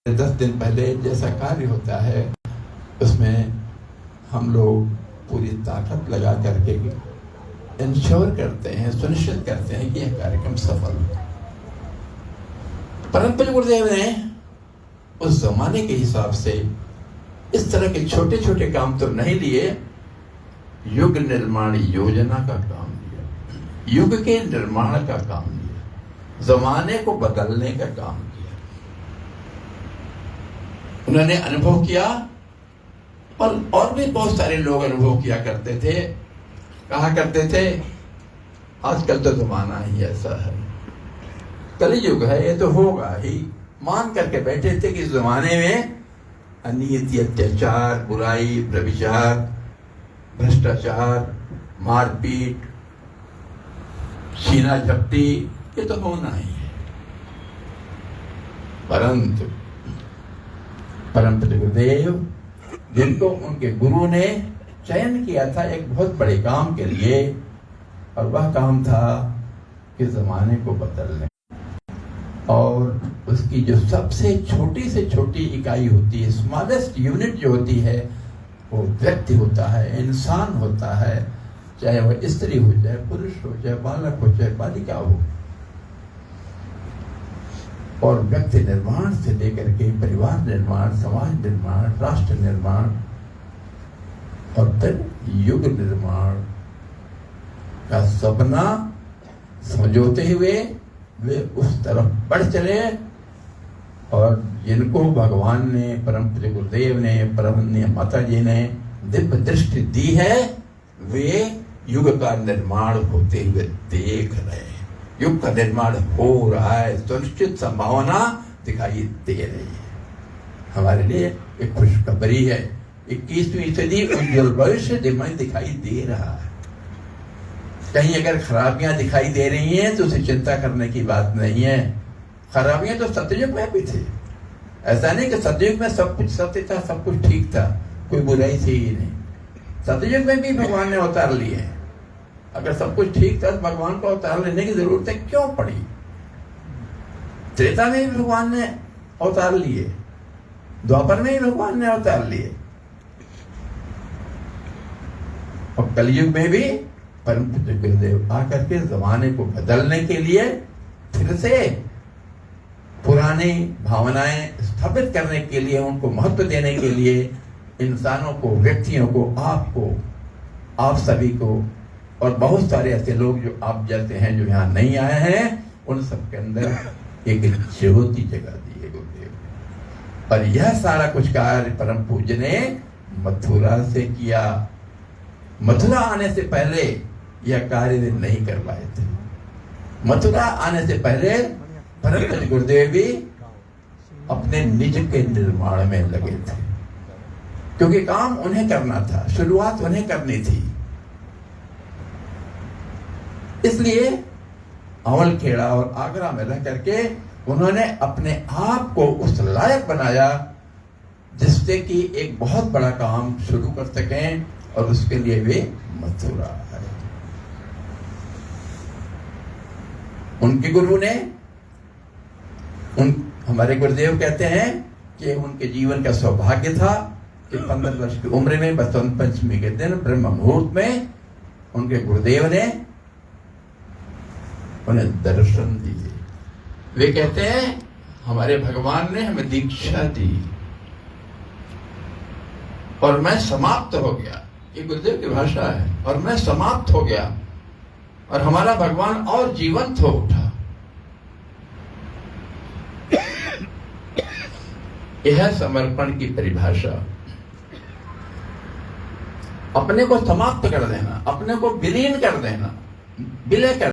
10 दिन पहले जैसा कार्य होता है उसमें हम लोग पूरी ताकत लगा करके इंश्योर करते हैं, सुनिश्चित करते हैं कि यह कार्यक्रम सफल हो। परम पूज्य गुरुदेव ने उस जमाने के हिसाब से इस तरह के छोटे छोटे काम तो नहीं लिए, युग निर्माण योजना का काम लिया, युग के निर्माण का काम लिया, जमाने को बदलने का काम किया। उन्होंने अनुभव किया और भी बहुत सारे लोग अनुभव किया करते थे, कहा करते थे आजकल तो जमाना ही ऐसा है, कलयुग है, ये तो होगा ही। मान करके बैठे थे कि इस जमाने में अनीति, अत्याचार, बुराई, व्यभिचार, भ्रष्टाचार, मारपीट, छीना झपटी, ये तो होना ही है। परंतु परम पूज्य गुरुदेव, जिनको उनके गुरु ने चयन किया था एक बहुत बड़े काम के लिए, और वह काम था कि जमाने को बदलने, और उसकी जो सबसे छोटी से छोटी इकाई होती है, स्मॉलेस्ट यूनिट जो होती है, वो व्यक्ति होता है, इंसान होता है, चाहे वह स्त्री हो, चाहे पुरुष हो, चाहे बालक हो, चाहे बालिका हो। और व्यक्ति निर्माण से लेकर के परिवार निर्माण, समाज निर्माण, राष्ट्र निर्माण और फिर युग निर्माण का सपना समझोते हुए वे उस तरफ बढ़ चले। और जिनको भगवान ने, परम पूज्य गुरुदेव ने, परम माता जी ने दिव्य दृष्टि दी है, वे युग का निर्माण होते हुए देख रहे हैं। युग का निर्माण हो रहा है, सुनिश्चित संभावना दिखाई दे रही है। हमारे लिए एक खुशखबरी है, 21वीं सदी उज्जवल भविष्य दिखाई दे रहा है। कहीं अगर खराबियां दिखाई दे रही हैं तो उसे चिंता करने की बात नहीं है। खराबियां तो सतयुग में भी थी, ऐसा नहीं कि सतयुग में सब कुछ सत्य था, सब कुछ ठीक था, कोई बुराई थी ही नहीं। सतयुग में भी भगवान ने अवतार लिए। अगर सब कुछ ठीक था तो भगवान को अवतार लेने की जरूरत क्यों पड़ी? त्रेता में भी भगवान ने अवतार लिए, द्वापर में भी भगवान ने अवतार लिए, और कलयुग में भी परम पूज्य गुरुदेव आकर के जमाने को बदलने के लिए, फिर से पुरानी भावनाएं स्थापित करने के लिए, उनको महत्व देने के लिए, इंसानों को, व्यक्तियों को, आपको, आप सभी को, और बहुत सारे ऐसे लोग जो आप जैसे हैं, जो यहाँ नहीं आए हैं, उन सबके अंदर एक ज्योति जगा दी है गुरुदेव। और यह सारा कुछ कार्य परम पूज्य ने मथुरा से किया। मथुरा आने से पहले यह कार्य वे नहीं कर पाए थे। मथुरा आने से पहले परम पूज्य गुरुदेव भी अपने निज के निर्माण में लगे थे, क्योंकि काम उन्हें करना था, शुरुआत उन्हें करनी थी। इसलिए अवलखेड़ा और आगरा में रह करके उन्होंने अपने आप को उस लायक बनाया जिससे कि एक बहुत बड़ा काम शुरू कर सकें, और उसके लिए वे मथुरा आए। उनके गुरु ने, हमारे गुरुदेव कहते हैं कि उनके जीवन का सौभाग्य था कि 15 वर्ष की उम्र में बसंत पंचमी के दिन ब्रह्म मुहूर्त में उनके गुरुदेव ने उन्हें दर्शन दिए। वे कहते हैं हमारे भगवान ने हमें दीक्षा दी और मैं समाप्त हो गया। ये गुरुदेव की भाषा है, और मैं समाप्त हो गया और हमारा भगवान और जीवंत हो उठा। यह समर्पण की परिभाषा, अपने को समाप्त कर देना, अपने को विलीन कर देना, विलय कर